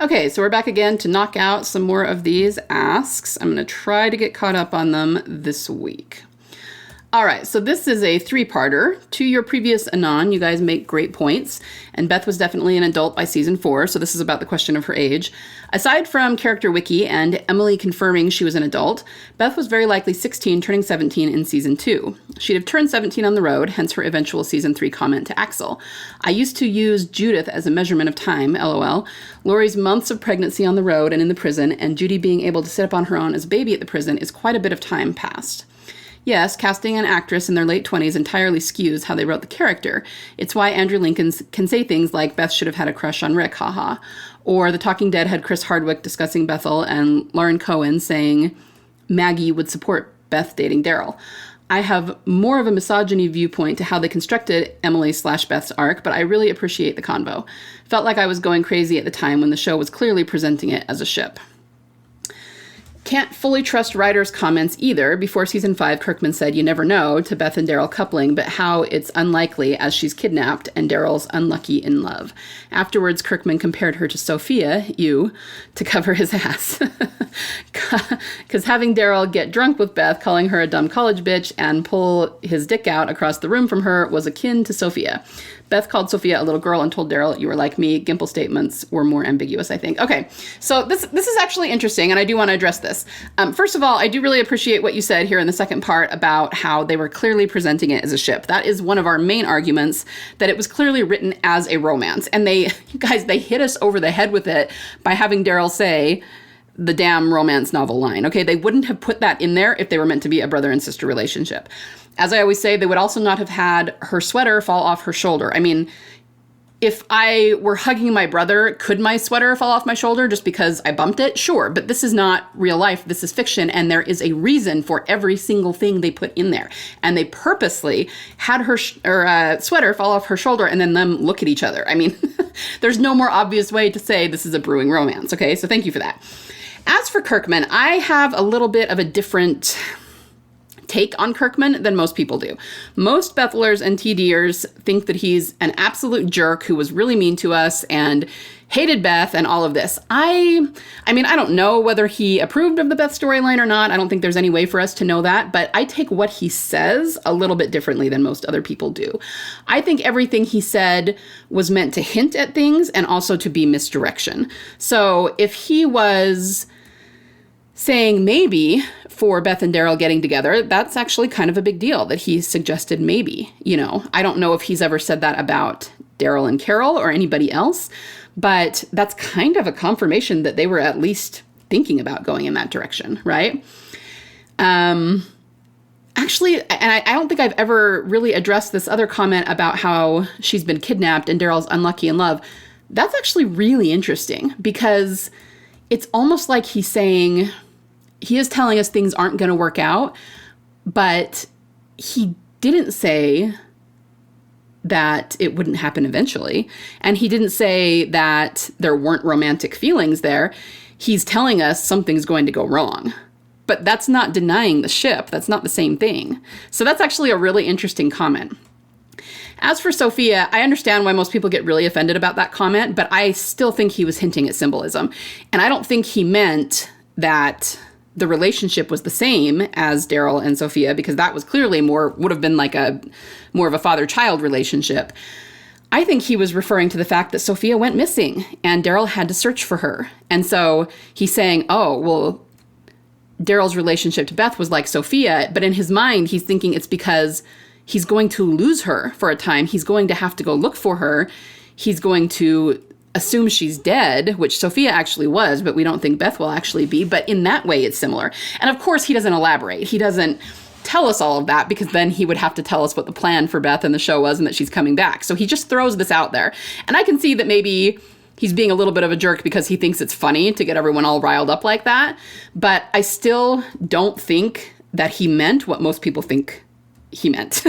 Okay, so we're back again to knock out some more of these asks. I'm going to try to get caught up on them this week. All right, so this is a three-parter. To your previous Anon, you guys make great points, and Beth was definitely an adult by season 4, so this is about the question of her age. Aside from Character Wiki and Emily confirming she was an adult, Beth was very likely 16, turning 17 in season 2. She'd have turned 17 on the road, hence her eventual season 3 comment to Axel. I used to use Judith as a measurement of time, lol. Lori's months of pregnancy on the road and in the prison, and Judy being able to sit up on her own as a baby at the prison is quite a bit of time passed. Yes, casting an actress in their late 20s entirely skews how they wrote the character. It's why Andrew Lincoln can say things like Beth should have had a crush on Rick, haha. Or The Talking Dead had Chris Hardwick discussing Bethel and Lauren Cohen saying Maggie would support Beth dating Daryl. I have more of a misogyny viewpoint to how they constructed Emily/Beth's arc, but I really appreciate the convo. Felt like I was going crazy at the time when the show was clearly presenting it as a ship. Can't fully trust writers' comments either. Before season 5, Kirkman said, "You never know," to Beth and Daryl coupling, but how it's unlikely as she's kidnapped and Daryl's unlucky in love. Afterwards, Kirkman compared her to Sophia, to cover his ass. Because having Daryl get drunk with Beth, calling her a dumb college bitch, and pull his dick out across the room from her was akin to Sophia. Beth called Sophia a little girl and told Daryl, "You were like me." Gimple statements were more ambiguous, I think. Okay, so this is actually interesting, and I do want to address this. First of all, I do really appreciate what you said here in the second part about how they were clearly presenting it as a ship. That is one of our main arguments, that it was clearly written as a romance. And they hit us over the head with it by having Daryl say the damn romance novel line. Okay, they wouldn't have put that in there if they were meant to be a brother and sister relationship. As I always say, they would also not have had her sweater fall off her shoulder. I mean, if I were hugging my brother, could my sweater fall off my shoulder just because I bumped it? Sure, but this is not real life. This is fiction, and there is a reason for every single thing they put in there. And they purposely had her sweater fall off her shoulder and then them look at each other. I mean, there's no more obvious way to say this is a brewing romance, okay? So thank you for that. As for Kirkman, I have a little bit of a different take on Kirkman than most people do. Most Bethelers and TDers think that he's an absolute jerk who was really mean to us and hated Beth and all of this. I mean, I don't know whether he approved of the Beth storyline or not. I don't think there's any way for us to know that, but I take what he says a little bit differently than most other people do. I think everything he said was meant to hint at things and also to be misdirection. So if he was saying maybe for Beth and Daryl getting together, that's actually kind of a big deal that he suggested maybe. You know, I don't know if he's ever said that about Daryl and Carol or anybody else, but that's kind of a confirmation that they were at least thinking about going in that direction, right? Actually, and I don't think I've ever really addressed this other comment about how she's been kidnapped and Daryl's unlucky in love. That's actually really interesting because it's almost like he's saying, he is telling us things aren't going to work out, but he didn't say that it wouldn't happen eventually. And he didn't say that there weren't romantic feelings there. He's telling us something's going to go wrong. But that's not denying the ship. That's not the same thing. So that's actually a really interesting comment. As for Sophia, I understand why most people get really offended about that comment, but I still think he was hinting at symbolism. And I don't think he meant that the relationship was the same as Daryl and Sophia, because that was clearly would have been like more of a father-child relationship. I think he was referring to the fact that Sophia went missing and Daryl had to search for her. And so he's saying, oh, well, Daryl's relationship to Beth was like Sophia, but in his mind, he's thinking it's because he's going to lose her for a time. He's going to have to go look for her. He's going to assume she's dead, which Sophia actually was, but we don't think Beth will actually be. But in that way, it's similar. And of course, he doesn't elaborate. He doesn't tell us all of that because then he would have to tell us what the plan for Beth and the show was and that she's coming back. So he just throws this out there. And I can see that maybe he's being a little bit of a jerk because he thinks it's funny to get everyone all riled up like that. But I still don't think that he meant what most people think he meant.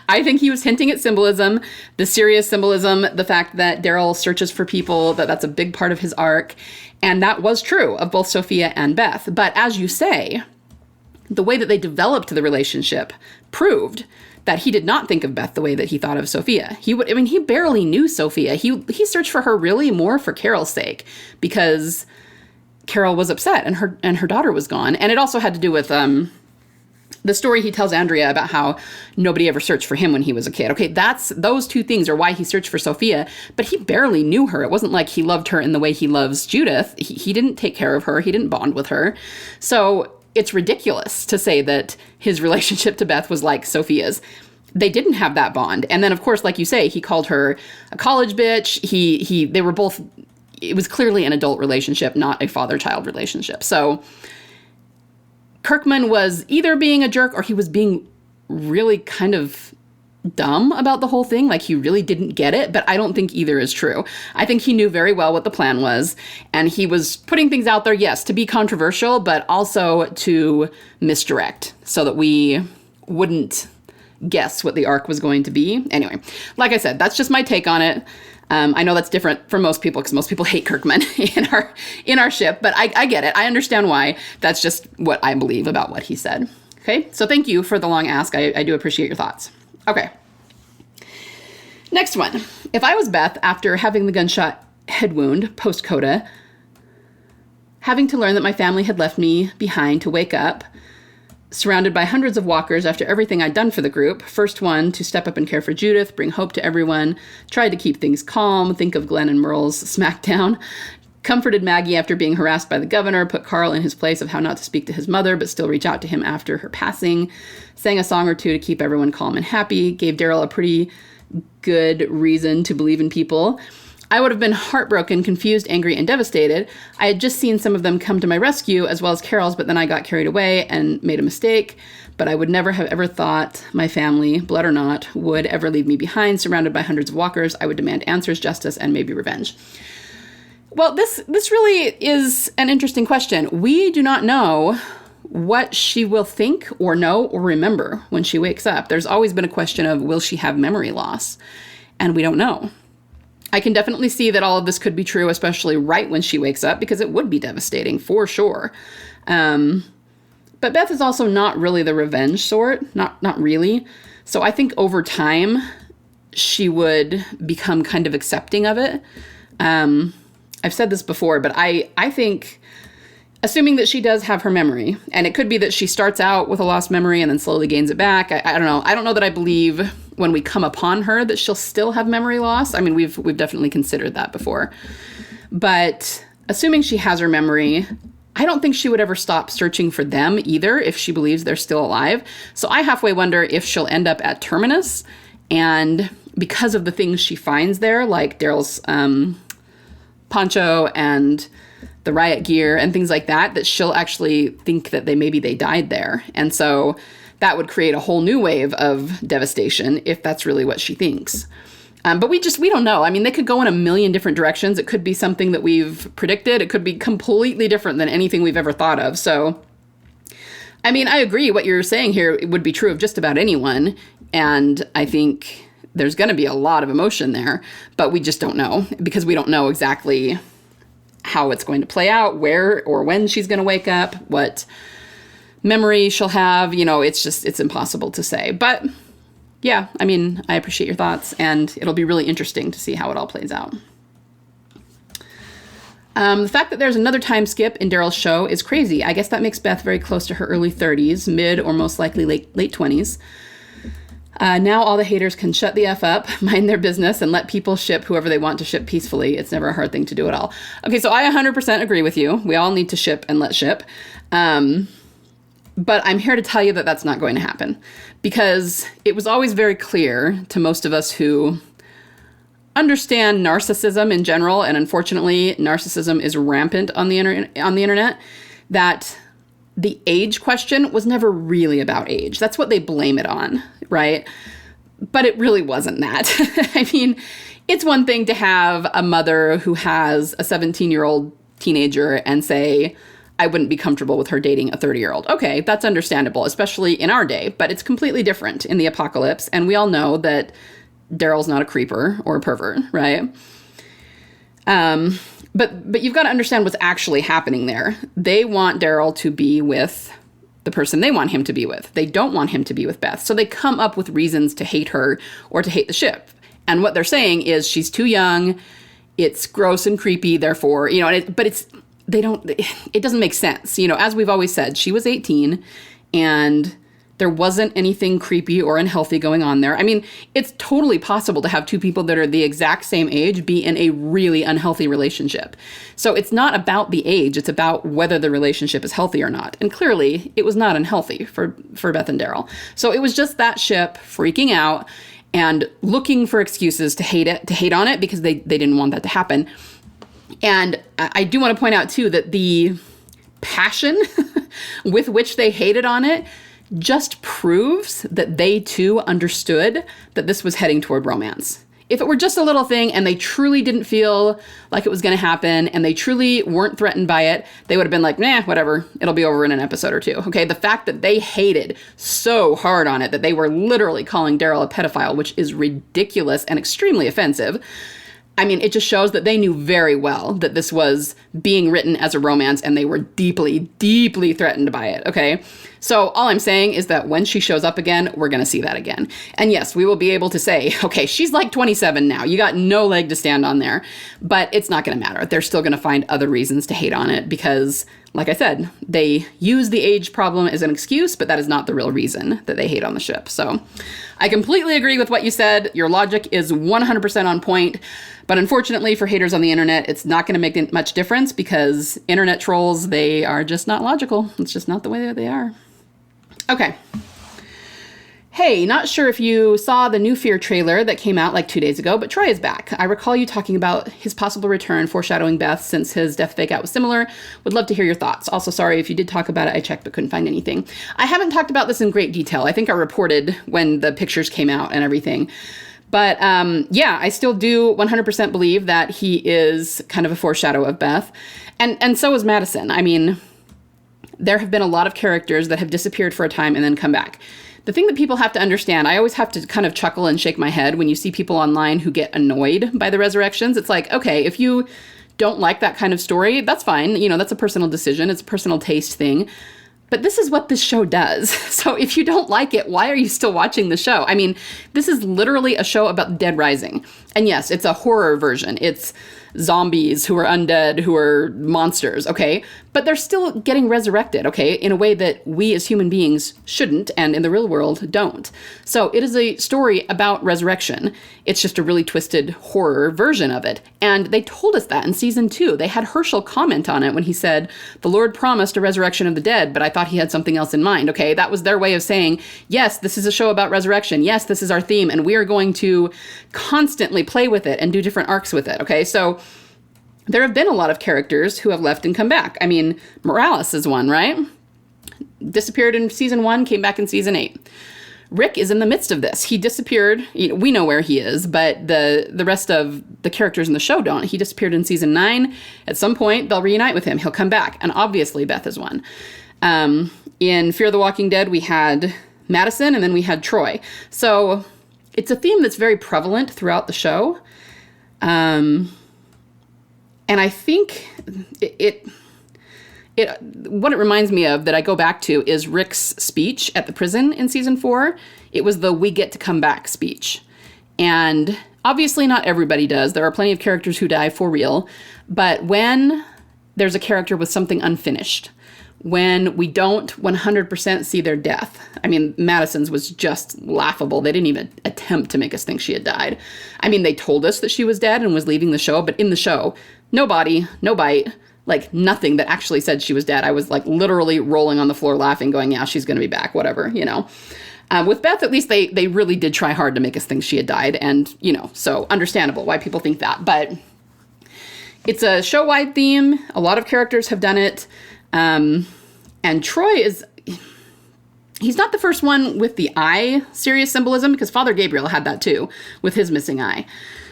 I think he was hinting at symbolism, the serious symbolism, the fact that Daryl searches for people, that's a big part of his arc. And that was true of both Sophia and Beth. But as you say, the way that they developed the relationship proved that he did not think of Beth the way that he thought of Sophia. He barely knew Sophia. He searched for her really more for Carol's sake, because Carol was upset and her daughter was gone. And it also had to do with the story he tells Andrea about how nobody ever searched for him when he was a kid. Okay, those two things are why he searched for Sophia, but he barely knew her. It wasn't like he loved her in the way he loves Judith. He didn't take care of her. He didn't bond with her. So it's ridiculous to say that his relationship to Beth was like Sophia's. They didn't have that bond. And then, of course, like you say, he called her a college bitch. They were both, it was clearly an adult relationship, not a father-child relationship. So Kirkman was either being a jerk or he was being really kind of dumb about the whole thing. Like, he really didn't get it, but I don't think either is true. I think he knew very well what the plan was, and he was putting things out there, yes, to be controversial, but also to misdirect so that we wouldn't guess what the arc was going to be. Anyway, like I said, that's just my take on it. I know that's different for most people because most people hate Kirkman in our ship, but I get it. I understand why. That's just what I believe about what he said. Okay, so thank you for the long ask. I do appreciate your thoughts. Okay. Next one. If I was Beth after having the gunshot head wound post-coda, having to learn that my family had left me behind to wake up, surrounded by hundreds of walkers after everything I'd done for the group, first one to step up and care for Judith, bring hope to everyone, tried to keep things calm, think of Glenn and Merle's smackdown, comforted Maggie after being harassed by the governor, put Carl in his place of how not to speak to his mother, but still reach out to him after her passing, sang a song or two to keep everyone calm and happy, gave Daryl a pretty good reason to believe in people. I would have been heartbroken, confused, angry, and devastated. I had just seen some of them come to my rescue, as well as Carol's, but then I got carried away and made a mistake. But I would never have ever thought my family, blood or not, would ever leave me behind, surrounded by hundreds of walkers. I would demand answers, justice, and maybe revenge. Well, this really is an interesting question. We do not know what she will think or know or remember when she wakes up. There's always been a question of, will she have memory loss? And we don't know. I can definitely see that all of this could be true, especially right when she wakes up, because it would be devastating for sure. But Beth is also not really the revenge sort, not really. So I think over time she would become kind of accepting of it. I've said this before, but I think, assuming that she does have her memory, and it could be that she starts out with a lost memory and then slowly gains it back. I don't know. I don't know that I believe when we come upon her that she'll still have memory loss. I mean, we've definitely considered that before. But assuming she has her memory, I don't think she would ever stop searching for them either if she believes they're still alive. So I halfway wonder if she'll end up at Terminus, and because of the things she finds there, like Daryl's poncho and the riot gear and things like that, that she'll actually think that maybe they died there. And so that would create a whole new wave of devastation if that's really what she thinks. But we don't know. I mean, they could go in a million different directions. It could be something that we've predicted. It could be completely different than anything we've ever thought of. So, I mean, I agree what you're saying here would be true of just about anyone. And I think there's going to be a lot of emotion there, but we just don't know because we don't know exactly how it's going to play out, where or when she's going to wake up, what memory she'll have. It's impossible to say. But yeah, I mean, I appreciate your thoughts, and it'll be really interesting to see how it all plays out. The fact that there's another time skip in Daryl's show is crazy. I guess that makes Beth very close to her early 30s, mid or most likely late 20s. Now all the haters can shut the F up, mind their business, and let people ship whoever they want to ship peacefully. It's never a hard thing to do at all. Okay, so I 100% agree with you. We all need to ship and let ship. But I'm here to tell you that that's not going to happen, because it was always very clear to most of us who understand narcissism in general, and unfortunately narcissism is rampant on the internet, that the age question was never really about age. That's what they blame it on, right? But it really wasn't that. I mean, it's one thing to have a mother who has a 17-year-old teenager and say, I wouldn't be comfortable with her dating a 30-year-old. Okay, that's understandable, especially in our day, but it's completely different in the apocalypse. And we all know that Daryl's not a creeper or a pervert, right? But you've got to understand what's actually happening there. They want Daryl to be with the person they want him to be with. They don't want him to be with Beth. So they come up with reasons to hate her or to hate the ship. And what they're saying is she's too young, it's gross and creepy, therefore, it doesn't make sense. As we've always said, she was 18 and there wasn't anything creepy or unhealthy going on there. I mean, it's totally possible to have two people that are the exact same age be in a really unhealthy relationship. So it's not about the age, it's about whether the relationship is healthy or not. And clearly, it was not unhealthy for Beth and Daryl. So it was just that ship freaking out and looking for excuses to hate on it because they didn't want that to happen. And I do want to point out, too, that the passion with which they hated on it just proves that they too understood that this was heading toward romance. If it were just a little thing and they truly didn't feel like it was going to happen and they truly weren't threatened by it, they would have been like, nah, whatever, it'll be over in an episode or two. Okay, the fact that they hated so hard on it that they were literally calling Daryl a pedophile, which is ridiculous and extremely offensive. I mean, it just shows that they knew very well that this was being written as a romance and they were deeply, deeply threatened by it, okay? So all I'm saying is that when she shows up again, we're going to see that again. And yes, we will be able to say, okay, she's like 27 now. You got no leg to stand on there. But it's not going to matter. They're still going to find other reasons to hate on it because, like I said, they use the age problem as an excuse, but that is not the real reason that they hate on the ship. So I completely agree with what you said. Your logic is 100% on point. But unfortunately for haters on the internet, it's not going to make much difference because internet trolls, they are just not logical. It's just not the way that they are. Okay. Hey, not sure if you saw the new Fear trailer that came out like 2 days ago, but Troy is back. I recall you talking about his possible return, foreshadowing Beth since his death fake out was similar. Would love to hear your thoughts. Also, sorry if you did talk about it. I checked but couldn't find anything. I haven't talked about this in great detail. I think I reported when the pictures came out and everything. But yeah, I still do 100% believe that he is kind of a foreshadow of Beth. And so is Madison. I mean, there have been a lot of characters that have disappeared for a time and then come back. The thing that people have to understand, I always have to kind of chuckle and shake my head when you see people online who get annoyed by the resurrections. It's like, okay, if you don't like that kind of story, that's fine. That's a personal decision. It's a personal taste thing. But this is what this show does. So if you don't like it, why are you still watching the show? I mean, this is literally a show about the dead rising. And yes, it's a horror version. It's zombies who are undead, who are monsters, okay? But they're still getting resurrected, okay? In a way that we as human beings shouldn't, and in the real world don't. So it is a story about resurrection. It's just a really twisted horror version of it. And they told us that in season 2. They had Herschel comment on it when he said, the Lord promised a resurrection of the dead, but I thought he had something else in mind, okay? That was their way of saying, yes, this is a show about resurrection. Yes, this is our theme, and we are going to constantly play with it and do different arcs with it, okay? So there have been a lot of characters who have left and come back. I mean, Morales is one, right? Disappeared in season 1, came back in season 8. Rick is in the midst of this. He disappeared. We know where he is, but the rest of the characters in the show don't. He disappeared in season 9. At some point, they'll reunite with him. He'll come back. And obviously, Beth is one. In Fear the Walking Dead, we had Madison, and then we had Troy. So it's a theme that's very prevalent throughout the show. And I think what it reminds me of that I go back to is Rick's speech at the prison in season 4. It was the "we get to come back" speech. And obviously not everybody does. There are plenty of characters who die for real. But when there's a character with something unfinished, when we don't 100% see their death. I mean, Madison's was just laughable. They didn't even attempt to make us think she had died. I mean, they told us that she was dead and was leaving the show, but in the show, no body, no bite, like nothing that actually said she was dead. I was like literally rolling on the floor laughing, going, yeah, she's going to be back, whatever, With Beth, at least they really did try hard to make us think she had died. And, so understandable why people think that. But it's a show-wide theme. A lot of characters have done it. And Troy he's not the first one with the eye serious symbolism, because Father Gabriel had that too with his missing eye.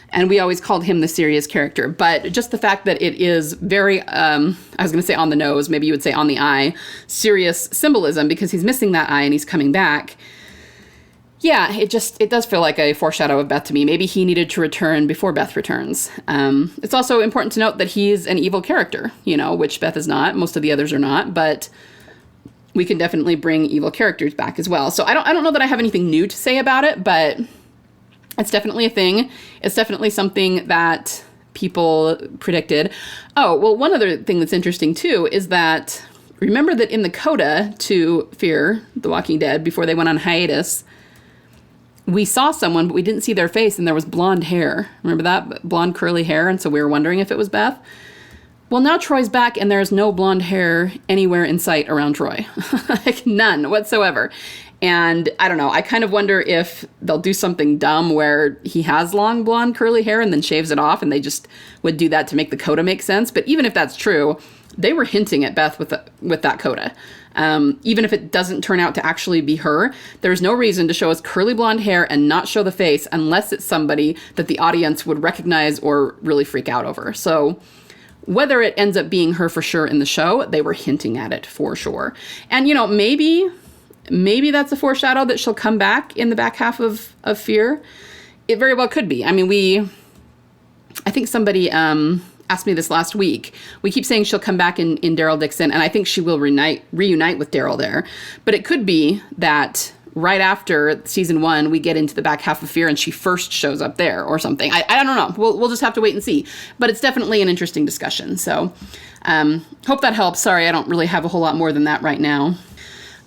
And we always called him the serious character. But just the fact that it is very, I was going to say on the nose, maybe you would say on the eye, serious symbolism, because he's missing that eye and he's coming back. Yeah, it does feel like a foreshadow of Beth to me. Maybe he needed to return before Beth returns. It's also important to note that he's an evil character, which Beth is not. Most of the others are not. But we can definitely bring evil characters back as well. So I don't know that I have anything new to say about it, but it's definitely a thing. It's definitely something that people predicted. Oh, well, one other thing that's interesting too is that, remember that in the coda to Fear the Walking Dead, before they went on hiatus, we saw someone, but we didn't see their face, and there was blonde hair. Remember that? Blonde curly hair, and so we were wondering if it was Beth. Well, now Troy's back, and there's no blonde hair anywhere in sight around Troy. Like, none whatsoever. And I don't know, I kind of wonder if they'll do something dumb where he has long blonde curly hair and then shaves it off, and they just would do that to make the coda make sense. But even if that's true, they were hinting at Beth with that coda. Even if it doesn't turn out to actually be her, there's no reason to show us curly blonde hair and not show the face unless it's somebody that the audience would recognize or really freak out over. So whether it ends up being her for sure in the show, they were hinting at it for sure. And, you know, maybe that's a foreshadow that she'll come back in the back half of Fear. It very well could be. I mean, I think somebody asked me this last week. We keep saying she'll come back in Daryl Dixon, and I think she will reunite with Daryl there. But it could be that right after season 1, we get into the back half of Fear and she first shows up there or something. I don't know. We'll just have to wait and see. But it's definitely an interesting discussion. So hope that helps. Sorry, I don't really have a whole lot more than that right now.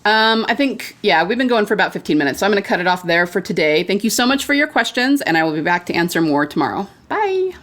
I think, yeah, we've been going for about 15 minutes, so I'm going to cut it off there for today. Thank you so much for your questions, and I will be back to answer more tomorrow. Bye.